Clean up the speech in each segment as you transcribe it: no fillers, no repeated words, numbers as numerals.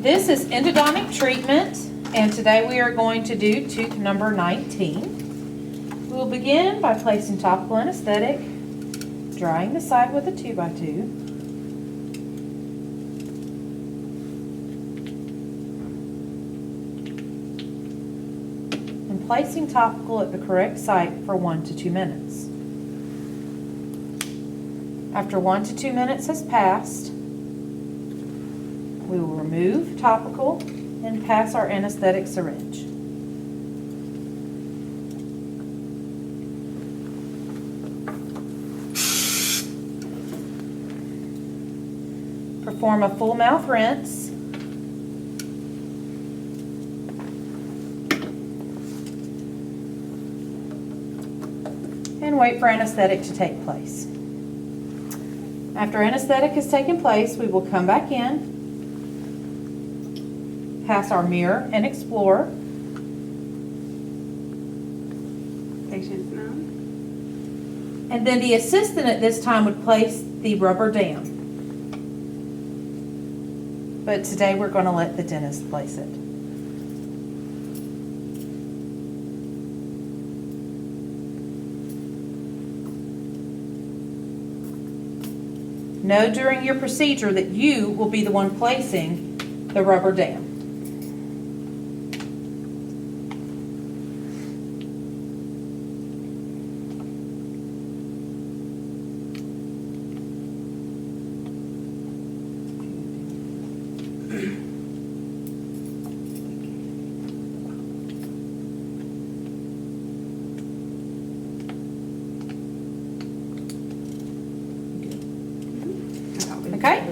This is endodontic treatment, and today we are going to do tooth number 19. We will begin by placing topical anesthetic, drying the side with a 2x2. And placing topical at the correct site for 1 to 2 minutes. After 1 to 2 minutes has passed, we will remove topical and pass our anesthetic syringe. Perform a full mouth rinse. And wait for anesthetic to take place. After anesthetic has taken place, we will come back in, pass our mirror and explore. Patient's numb. And then the assistant at this time would place the rubber dam. But today we're going to let the dentist place it. Know during your procedure that you will be the one placing the rubber dam. Okay?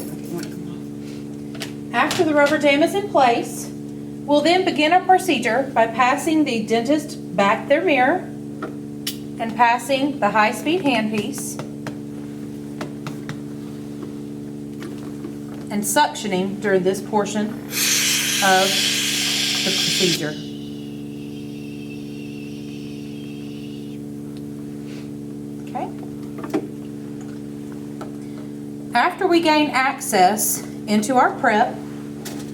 After the rubber dam is in place, we'll then begin our procedure by passing the dentist back their mirror and passing the high-speed handpiece and suctioning during this portion of the procedure. Okay? After we gain access into our prep,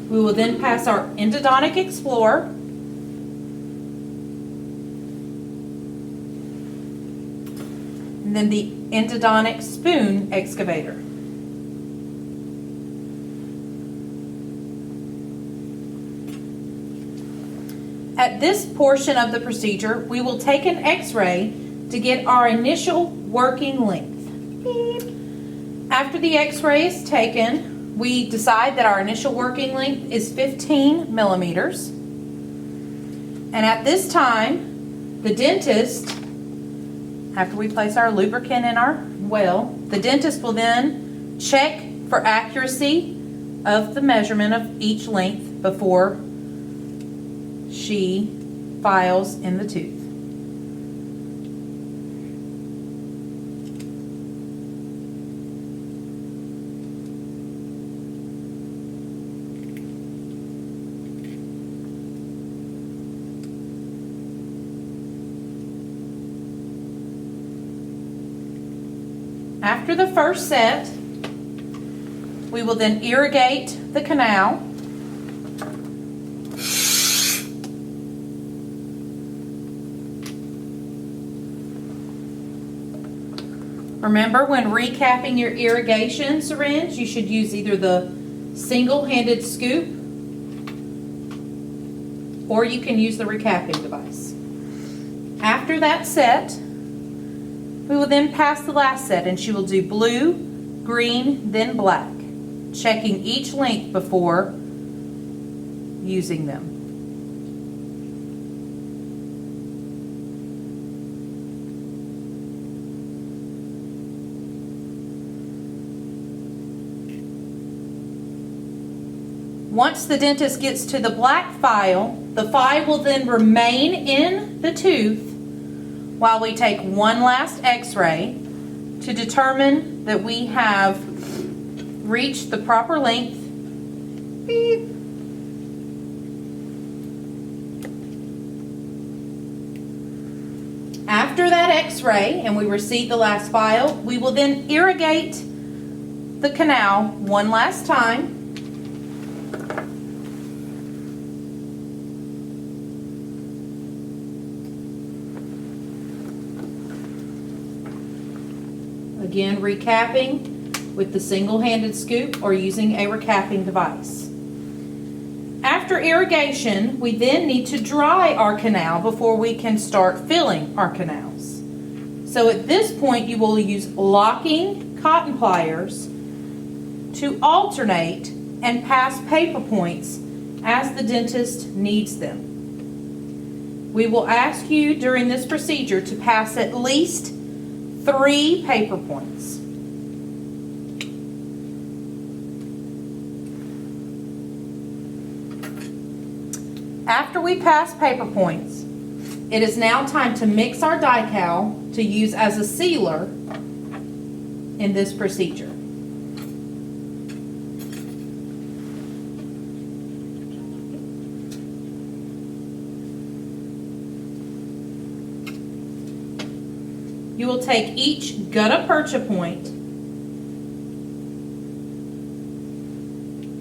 we will then pass our endodontic explorer and then the endodontic spoon excavator. At this portion of the procedure, we will take an x-ray to get our initial working length. Beep. After the x-ray is taken, we decide that our initial working length is 15 millimeters. And at this time, the dentist, after we place our lubricant in our well, the dentist will then check for accuracy of the measurement of each length before she files in the tooth. After the first set, we will then irrigate the canal. Remember, when recapping your irrigation syringe, you should use either the single-handed scoop or you can use the recapping device. After that set, we will then pass the last set, and she will do blue, green, then black, checking each length before using them. Once the dentist gets to the black file, the file will then remain in the tooth while we take one last x-ray to determine that we have reached the proper length. Beep. After that x-ray and we receive the last file, we will then irrigate the canal one last time. Again, recapping with the single-handed scoop or using a recapping device. After irrigation, we then need to dry our canal before we can start filling our canals. So at this point, you will use locking cotton pliers to alternate and pass paper points as the dentist needs them. We will ask you during this procedure to pass at least 3 paper points. After we pass paper points, it is now time to mix our Di-Cal to use as a sealer in this procedure. You will take each gutta percha point,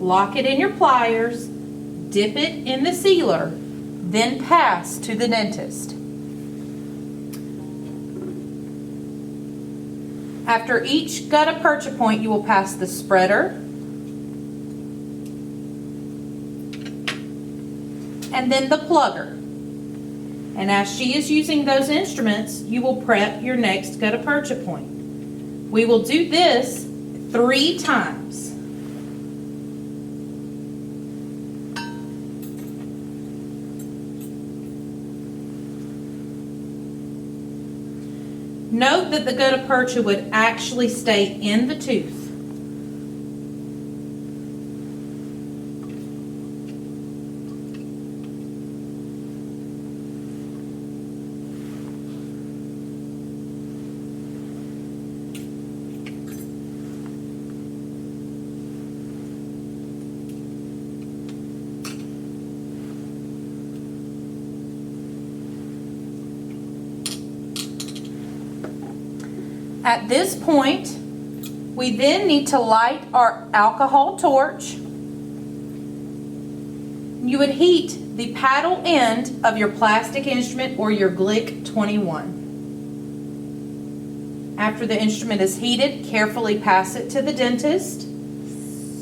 lock it in your pliers, dip it in the sealer, then pass to the dentist. After each gutta percha point, you will pass the spreader and then the plugger. And as she is using those instruments, you will prep your next gutta percha point. We will do this 3 times. Note that the gutta percha would actually stay in the tooth. At this point, we then need to light our alcohol torch. You would heat the paddle end of your plastic instrument or your Glick 21. After the instrument is heated, carefully pass it to the dentist.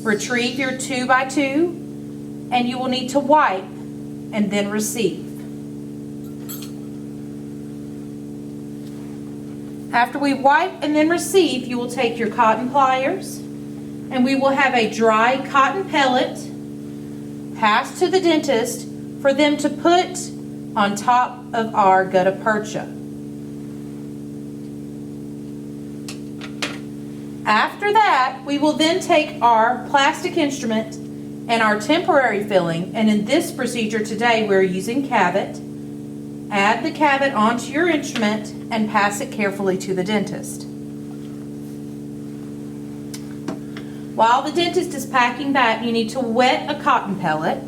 Retrieve your 2x2, and you will need to wipe and then receive. After we wipe and then receive, you will take your cotton pliers and we will have a dry cotton pellet passed to the dentist for them to put on top of our gutta percha. After that, we will then take our plastic instrument and our temporary filling, and in this procedure today we're using Cavit. Add the Cavit onto your instrument and pass it carefully to the dentist. While the dentist is packing that, you need to wet a cotton pellet.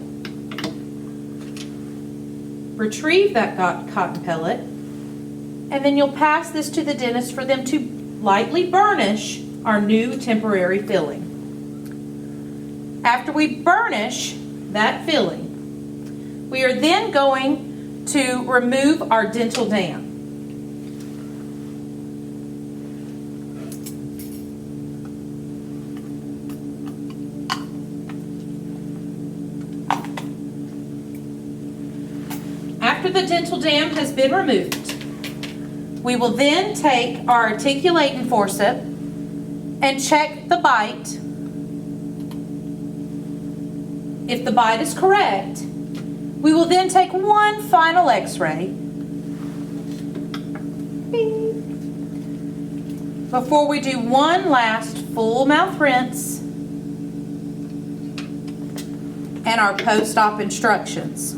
Retrieve that cotton pellet, and then you'll pass this to the dentist for them to lightly burnish our new temporary filling. After we burnish that filling, we are then going to remove our dental dam. After the dental dam has been removed, we will then take our articulating forceps and check the bite. If the bite is correct, we will then take one final x-ray before we do one last full mouth rinse and our post-op instructions.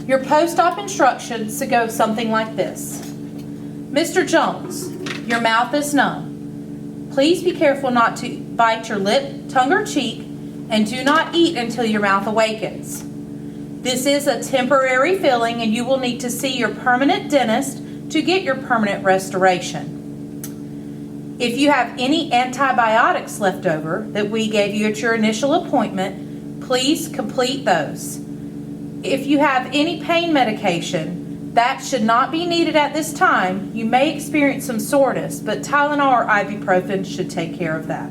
Your post-op instructions to go something like this. Mr. Jones, your mouth is numb. Please be careful not to bite your lip, tongue, or cheek, and do not eat until your mouth awakens. This is a temporary filling and you will need to see your permanent dentist to get your permanent restoration. If you have any antibiotics left over that we gave you at your initial appointment, please complete those. If you have any pain medication, That should not be needed at this time. You may experience some soreness, but Tylenol or ibuprofen should take care of that.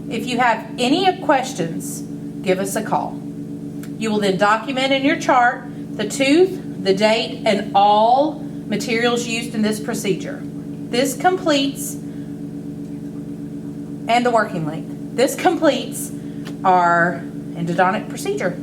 If you have any questions, give us a call. You will then document in your chart the tooth, the date, and all materials used in this procedure. This completes, and the working length. This completes our endodontic procedure.